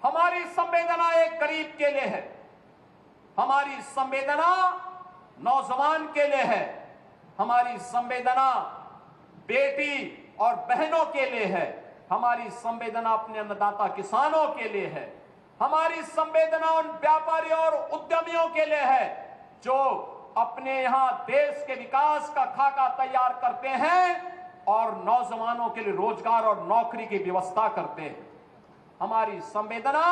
हमारी संवेदना एक गरीब के लिए है, हमारी संवेदना नौजवान के लिए है, हमारी संवेदना बेटी और बहनों के लिए है, हमारी संवेदना अपने अन्नदाता किसानों के लिए है, हमारी संवेदना उन व्यापारियों और उद्यमियों के लिए है जो अपने यहां देश के विकास का खाका तैयार करते हैं और नौजवानों के लिए रोजगार और नौकरी की व्यवस्था करते हैं। हमारी संवेदना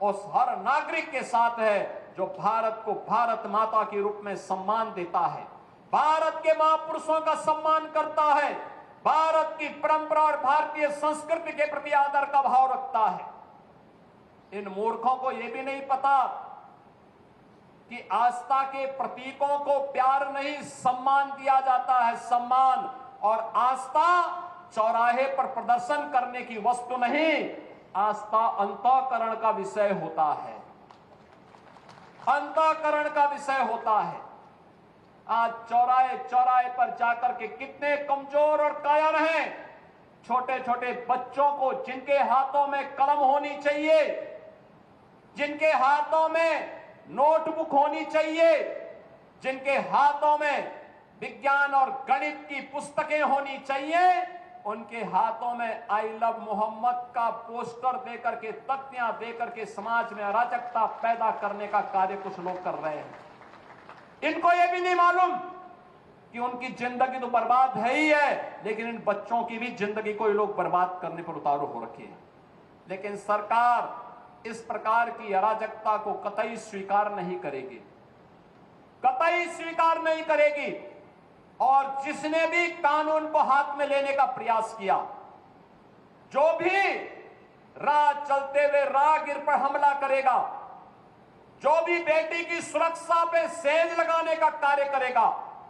उस हर नागरिक के साथ है जो भारत को भारत माता के रूप में सम्मान देता है, भारत के महापुरुषों का सम्मान करता है, भारत की परंपरा और भारतीय संस्कृति के प्रति आदर का भाव रखता है। इन मूर्खों को यह भी नहीं पता कि आस्था के प्रतीकों को प्यार नहीं सम्मान दिया जाता है। सम्मान और आस्था चौराहे पर प्रदर्शन करने की वस्तु नहीं, आस्था अंतःकरण का विषय होता है, अंतःकरण का विषय होता है। आज चौराहे चौराहे पर जाकर के कितने कमजोर और कायर हैं, छोटे छोटे बच्चों को जिनके हाथों में कलम होनी चाहिए, जिनके हाथों में नोटबुक होनी चाहिए, जिनके हाथों में विज्ञान और गणित की पुस्तकें होनी चाहिए, उनके हाथों में आई लव मोहम्मद का पोस्टर देकर के, तख्तियां देकर के समाज में अराजकता पैदा करने का कार्य कुछ लोग कर रहे हैं। इनको यह भी नहीं मालूम कि उनकी जिंदगी तो बर्बाद है ही है, लेकिन इन बच्चों की भी जिंदगी को ये लोग बर्बाद करने पर उतारू हो रखे हैं। लेकिन सरकार इस प्रकार की अराजकता को कतई स्वीकार नहीं करेगी, कतई स्वीकार नहीं करेगी। और जिसने भी कानून को हाथ में लेने का प्रयास किया, जो भी राह चलते हुए राहगीर पर हमला करेगा, जो भी बेटी की सुरक्षा पे सेंध लगाने का कार्य करेगा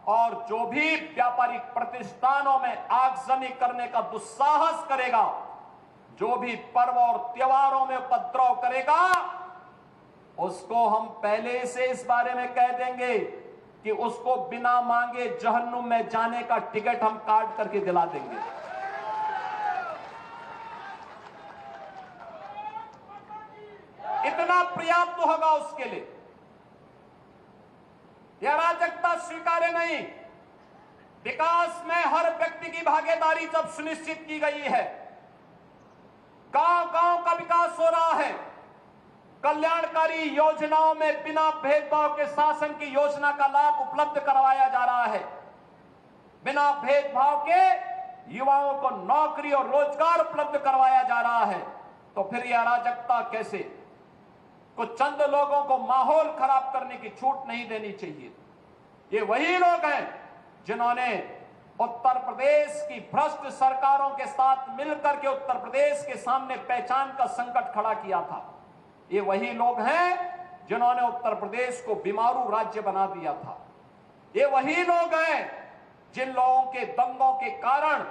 और जो भी व्यापारिक प्रतिष्ठानों में आगजनी करने का दुस्साहस करेगा, जो भी पर्व और त्योहारों में उपद्रव करेगा, उसको हम पहले से इस बारे में कह देंगे कि उसको बिना मांगे जहन्नुम में जाने का टिकट हम काट करके दिला देंगे। इतना पर्याप्त होगा उसके लिए। यह अराजकता स्वीकार्य नहीं। विकास में हर व्यक्ति की भागीदारी जब सुनिश्चित की गई है, गांव गांव का विकास हो रहा है, कल्याणकारी योजनाओं में बिना भेदभाव के शासन की योजना का लाभ उपलब्ध करवाया जा रहा है, बिना भेदभाव के युवाओं को नौकरी और रोजगार उपलब्ध करवाया जा रहा है, तो फिर यह अराजकता कैसे? कुछ चंद लोगों को माहौल खराब करने की छूट नहीं देनी चाहिए। ये वही लोग हैं जिन्होंने उत्तर प्रदेश की भ्रष्ट सरकारों के साथ मिलकर के उत्तर प्रदेश के सामने पहचान का संकट खड़ा किया था। ये वही लोग हैं जिन्होंने उत्तर प्रदेश को बीमारू राज्य बना दिया था। ये वही लोग हैं जिन लोगों के दंगों के कारण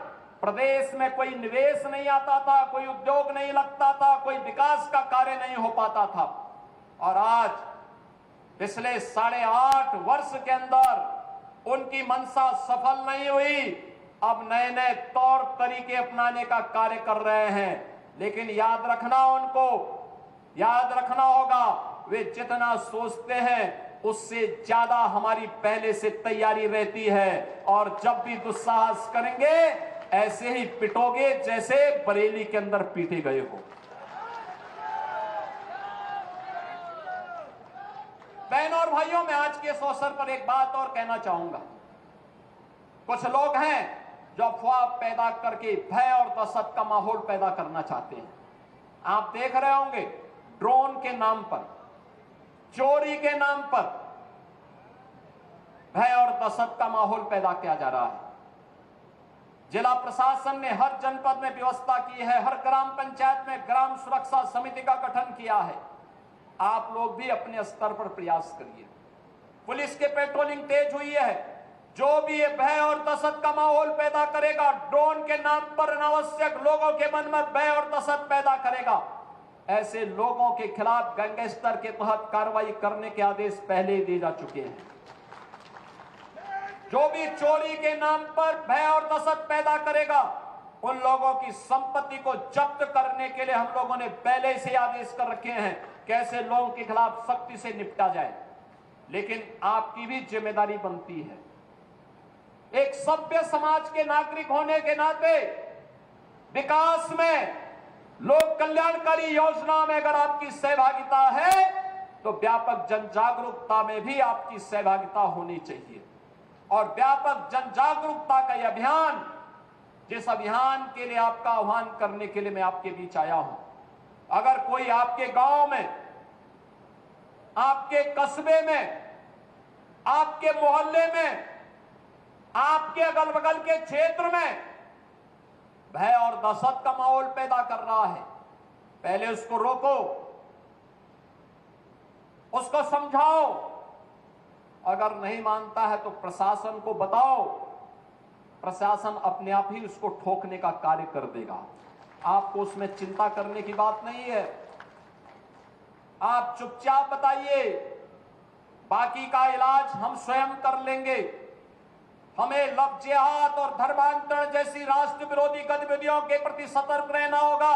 प्रदेश में कोई निवेश नहीं आता था, कोई उद्योग नहीं लगता था, कोई विकास का कार्य नहीं हो पाता था। और आज पिछले 8.5 वर्ष के अंदर उनकी मंशा सफल नहीं हुई। अब नए नए तौर तरीके अपनाने का कार्य कर रहे हैं, लेकिन याद रखना होगा, वे जितना सोचते हैं उससे ज्यादा हमारी पहले से तैयारी रहती है। और जब भी दुस्साहस करेंगे ऐसे ही पिटोगे जैसे बरेली के अंदर पीटे गए हो। बहनों और भाइयों, मैं आज के इस अवसर पर एक बात और कहना चाहूंगा। कुछ लोग हैं जो अफवाह पैदा करके भय और दहशत का माहौल पैदा करना चाहते हैं। आप देख रहे होंगे ड्रोन के नाम पर, चोरी के नाम पर भय और दहशत का माहौल पैदा किया जा रहा है। जिला प्रशासन ने हर जनपद में व्यवस्था की है, हर ग्राम पंचायत में ग्राम सुरक्षा समिति का गठन किया है। आप लोग भी अपने स्तर पर प्रयास करिए। पुलिस के पेट्रोलिंग तेज हुई है। जो भी ये भय और दहशत का माहौल पैदा करेगा, ड्रोन के नाम पर अनावश्यक लोगों के मन में भय और दहशत पैदा करेगा, ऐसे लोगों के खिलाफ गैंगस्टर के तहत कार्रवाई करने के आदेश पहले ही दिए जा चुके हैं। जो भी चोरी के नाम पर भय और दहशत पैदा करेगा, उन लोगों की संपत्ति को जब्त करने के लिए हम लोगों ने पहले से आदेश कर रखे हैं, कैसे लोगों के खिलाफ सख्ती से निपटा जाए। लेकिन आपकी भी जिम्मेदारी बनती है, एक सभ्य समाज के नागरिक होने के नाते विकास में, लोक कल्याणकारी योजना में अगर आपकी सहभागिता है तो व्यापक जन जागरूकता में भी आपकी सहभागिता होनी चाहिए। और व्यापक जन जागरूकता का यह अभियान, जिस अभियान के लिए आपका आह्वान करने के लिए मैं आपके बीच आया हूं, अगर कोई आपके गांव में, आपके कस्बे में, आपके मोहल्ले में, आपके अगल बगल के क्षेत्र में भय और दहशत का माहौल पैदा कर रहा है, पहले उसको रोको, उसको समझाओ। अगर नहीं मानता है तो प्रशासन को बताओ, प्रशासन अपने आप ही उसको ठोकने का कार्य कर देगा। आपको उसमें चिंता करने की बात नहीं है। आप चुपचाप बताइए, बाकी का इलाज हम स्वयं कर लेंगे। हमें लव जिहाद और धर्मांतरण जैसी राष्ट्र विरोधी गतिविधियों के प्रति सतर्क रहना होगा।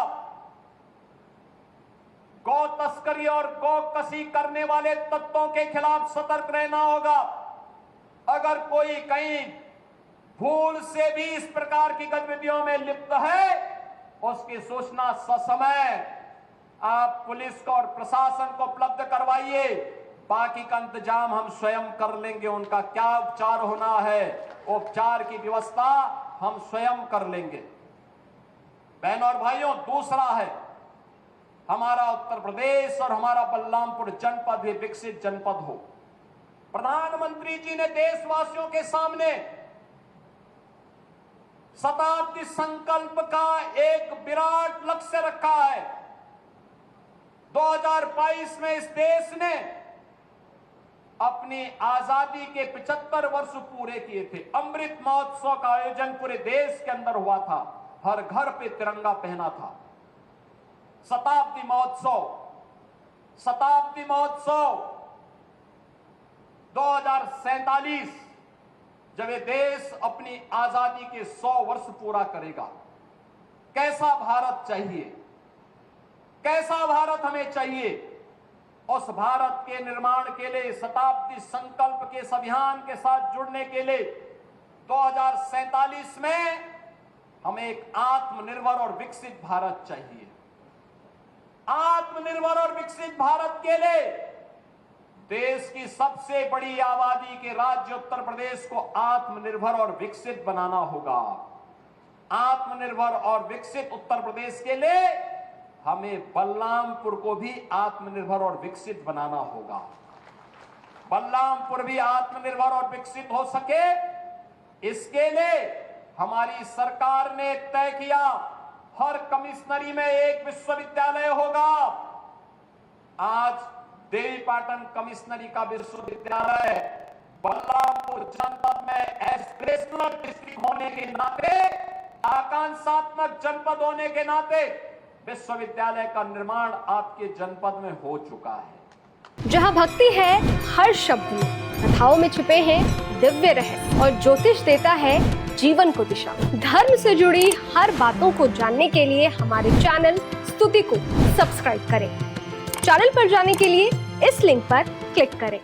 गौ तस्करी और गौ कसी करने वाले तत्वों के खिलाफ सतर्क रहना होगा। अगर कोई कहीं भूल से भी इस प्रकार की गतिविधियों में लिप्त है, उसकी सूचना ससमय आप पुलिस को और प्रशासन को उपलब्ध करवाइए। बाकी का इंतजाम हम स्वयं कर लेंगे। उनका क्या उपचार होना है, उपचार की व्यवस्था हम स्वयं कर लेंगे। बहनों और भाइयों, दूसरा है, हमारा उत्तर प्रदेश और हमारा बलरामपुर जनपद भी विकसित जनपद हो। प्रधानमंत्री जी ने देशवासियों के सामने शताब्दी संकल्प का एक विराट लक्ष्य रखा है। 2022 में इस देश ने अपनी आजादी के 75 वर्ष पूरे किए थे। अमृत महोत्सव का आयोजन पूरे देश के अंदर हुआ था, हर घर पे तिरंगा पहना था। शताब्दी महोत्सव 2047 जब ये देश अपनी आजादी के 100 वर्ष पूरा करेगा, कैसा भारत चाहिए, कैसा भारत हमें चाहिए, उस भारत के निर्माण के लिए, शताब्दी संकल्प के इस अभियान के साथ जुड़ने के लिए 2047 में हमें एक आत्मनिर्भर और विकसित भारत चाहिए। आत्मनिर्भर और विकसित भारत के लिए देश की सबसे बड़ी आबादी के राज्य उत्तर प्रदेश को आत्मनिर्भर और विकसित बनाना होगा। आत्मनिर्भर और विकसित उत्तर प्रदेश के लिए हमें बलरामपुर को भी आत्मनिर्भर और विकसित बनाना होगा। बलरामपुर भी आत्मनिर्भर और विकसित हो सके, इसके लिए हमारी सरकार ने तय किया, हर कमिश्नरी में एक विश्वविद्यालय होगा। आज देवीपाटन कमिश्नरी का विश्वविद्यालय बलरामपुर जनपद में एस्पिरेशनल डिस्ट्रिक्ट होने के नाते, आकांक्षात्मक जनपद होने के नाते विश्वविद्यालय का निर्माण आपके जनपद में हो चुका है। जहां भक्ति है हर शब्द में, कथाओं में छुपे हैं दिव्य रहस्य और ज्योतिष देता है जीवन को दिशा। धर्म से जुड़ी हर बातों को जानने के लिए हमारे चैनल स्तुति को सब्सक्राइब करें। चैनल पर जाने के लिए इस लिंक पर क्लिक करें।